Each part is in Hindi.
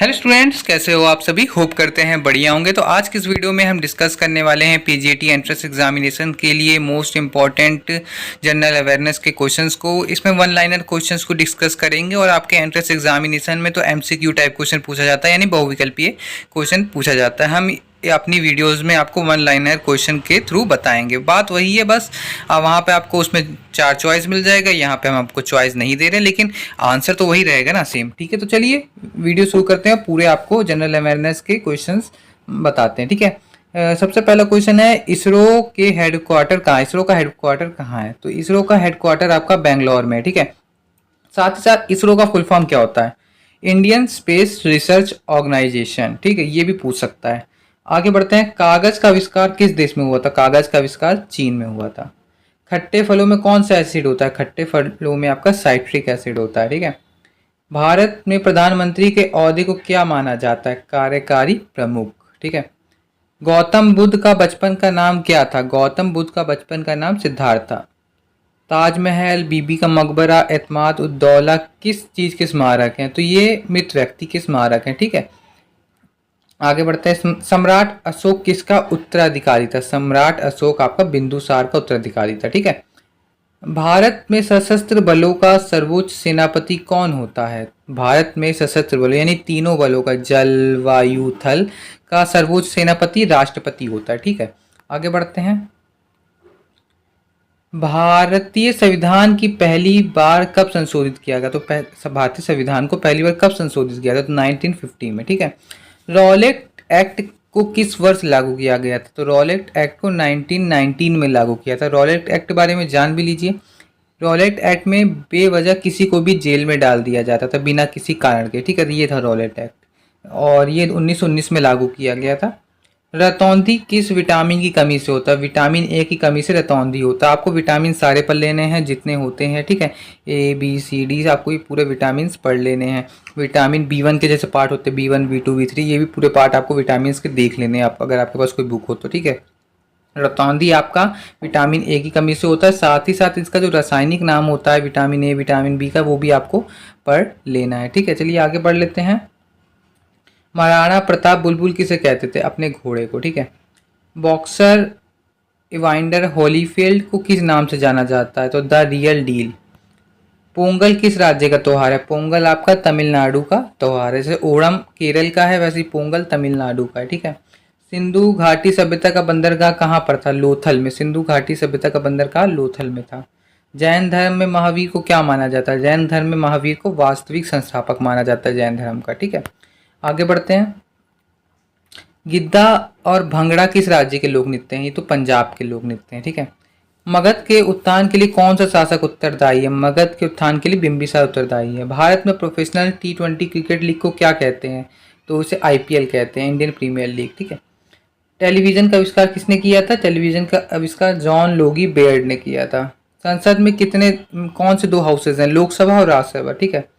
हेलो स्टूडेंट्स, कैसे हो आप सभी। होप करते हैं बढ़िया होंगे। तो आज की इस वीडियो में हम डिस्कस करने वाले हैं पीजीटी एंट्रेंस एग्जामिनेशन के लिए मोस्ट इंपॉर्टेंट जनरल अवेयरनेस के क्वेश्चंस को। इसमें वन लाइनर क्वेश्चंस को डिस्कस करेंगे और आपके एंट्रेंस एग्जामिनेशन में तो एमसीक्यू टाइप क्वेश्चन पूछा जाता है, यानी बहुविकल्पीय क्वेश्चन पूछा जाता है। हम अपनी वीडियोस में आपको वन लाइनर क्वेश्चन के थ्रू बताएंगे। बात वही है, बस वहाँ पे आपको उसमें 4 चॉइस मिल जाएगा। यहाँ पे हम आपको चॉइस नहीं दे रहे, लेकिन आंसर तो वही रहेगा ना, सेम। ठीक है, तो चलिए वीडियो शुरू करते हैं। पूरे आपको जनरल अवेयरनेस के क्वेश्चंस बताते हैं। ठीक है, सबसे पहला क्वेश्चन है, इसरो के हेडक्वार्टर कहाँ है। इसरो का हेडक्वार्टर कहाँ है? तो इसरो का हेडक्वार्टर आपका बेंगलोर में है। ठीक है, साथ ही साथ इसरो का फुल फॉर्म क्या होता है? Indian space research organisation. ठीक है, ये भी पूछ सकता है। आगे बढ़ते हैं, कागज का आविष्कार किस देश में हुआ था? कागज का आविष्कार चीन में हुआ था। खट्टे फलों में कौन सा एसिड होता है? खट्टे फलों में आपका साइट्रिक एसिड होता है। ठीक है, भारत में प्रधानमंत्री के ओहदे को क्या माना जाता है? कार्यकारी प्रमुख। ठीक है, गौतम बुद्ध का बचपन का नाम क्या था? गौतम बुद्ध का बचपन का नाम सिद्धार्थ था। ताजमहल, बीबी का मकबरा, एतमाद उद्दौला किस चीज के स्मारक हैं? तो ये मृत व्यक्ति के स्मारक हैं। ठीक है, आगे बढ़ते हैं, सम्राट अशोक किसका उत्तराधिकारी था? सम्राट अशोक आपका बिंदुसार का उत्तराधिकारी था। ठीक है, भारत में सशस्त्र बलों का सर्वोच्च सेनापति कौन होता है? भारत में सशस्त्र बलों यानी तीनों बलों का, जल वायु थल, का सर्वोच्च सेनापति राष्ट्रपति होता है। ठीक है, आगे बढ़ते हैं, भारतीय संविधान की पहली बार कब संशोधित किया गया? तो भारतीय संविधान को पहली बार कब संशोधित किया गया? तो 1950 में। ठीक है, रॉलेट एक्ट को किस वर्ष लागू किया गया था? तो रॉलेट एक्ट को 1919 में लागू किया था। रॉलेट एक्ट के बारे में जान भी लीजिए। रॉलेट एक्ट में बेवजह किसी को भी जेल में डाल दिया जाता था बिना किसी कारण के। ठीक है, तो ये था रॉलेट एक्ट और ये 1919 में लागू किया गया था। रतौंधी किस विटामिन की कमी से होता है? विटामिन ए की कमी से रतौंधी होता है। आपको विटामिन सारे पढ़ लेने हैं जितने होते हैं। ठीक है, ए बी सी डी आपको ये पूरे विटामिन पढ़ लेने हैं। विटामिन B1 के जैसे पार्ट होते हैं, B1 B2 B3, ये भी पूरे पार्ट आपको विटामिन के देख लेने हैं आप, अगर आपके पास कोई बुक हो तो। ठीक है, रतौंधी आपका विटामिन ए की कमी से होता है। साथ ही साथ इसका जो रासायनिक नाम होता है विटामिन ए विटामिन बी का, वो भी आपको पढ़ लेना है। ठीक है, चलिए आगे बढ़ लेते हैं। महाराणा प्रताप बुलबुल किसे कहते थे? अपने घोड़े को। ठीक है, बॉक्सर इवांडर होलीफील्ड को किस नाम से जाना जाता है? तो द रियल डील। पोंगल किस राज्य का त्योहार है? पोंगल आपका तमिलनाडु का त्योहार है। जैसे ओणम केरल का है, वैसे ही पोंगल तमिलनाडु का है। ठीक है, सिंधु घाटी सभ्यता का बंदरगाह कहाँ पर था? लोथल में। सिंधु घाटी सभ्यता का बंदरगाह लोथल में था। जैन धर्म में महावीर को क्या माना जाता है? जैन धर्म में महावीर को वास्तविक संस्थापक माना जाता है जैन धर्म का। ठीक है, आगे बढ़ते हैं, गिद्दा और भंगड़ा किस राज्य के लोक नृत्य हैं? ये तो पंजाब के लोक नृत्य हैं। ठीक है, मगध के उत्थान के लिए कौन सा शासक उत्तरदायी है? मगध के उत्थान के लिए बिंबिसार उत्तरदायी है। भारत में प्रोफेशनल T20 क्रिकेट लीग को क्या कहते हैं? तो उसे IPL कहते हैं, इंडियन प्रीमियर लीग। ठीक है, टेलीविजन का आविष्कार किसने किया था? टेलीविजन का आविष्कार जॉन लोगी बेयर्ड ने किया था। संसद में कौन से 2 हाउसेज हैं? लोकसभा और राज्यसभा। ठीक है,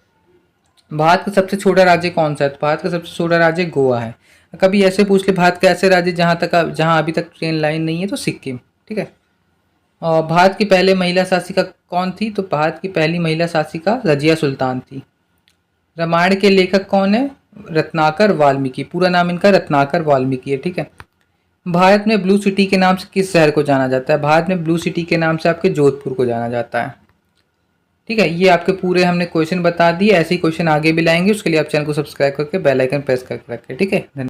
भारत का सबसे छोटा राज्य कौन सा है? तो भारत का सबसे छोटा राज्य गोवा है। कभी ऐसे पूछ ले, भारत का ऐसे राज्य जहाँ अभी तक ट्रेन लाइन नहीं है, तो सिक्किम। ठीक है, और भारत की पहले महिला शासिका कौन थी? तो भारत की पहली महिला शासिका रजिया सुल्तान थी। रामायण के लेखक कौन है? रत्नाकर वाल्मीकि। पूरा नाम इनका रत्नाकर वाल्मीकि है। ठीक है, भारत में ब्लू सिटी के नाम से किस शहर को जाना जाता है? भारत में ब्लू सिटी के नाम से आपके जोधपुर को जाना जाता है। ठीक है, ये आपके पूरे हमने क्वेश्चन बता दिए। ऐसे ही क्वेश्चन आगे भी लाएंगे, उसके लिए आप चैनल को सब्सक्राइब करके बेल आइकन प्रेस करके रखें। ठीक है, धन्यवाद।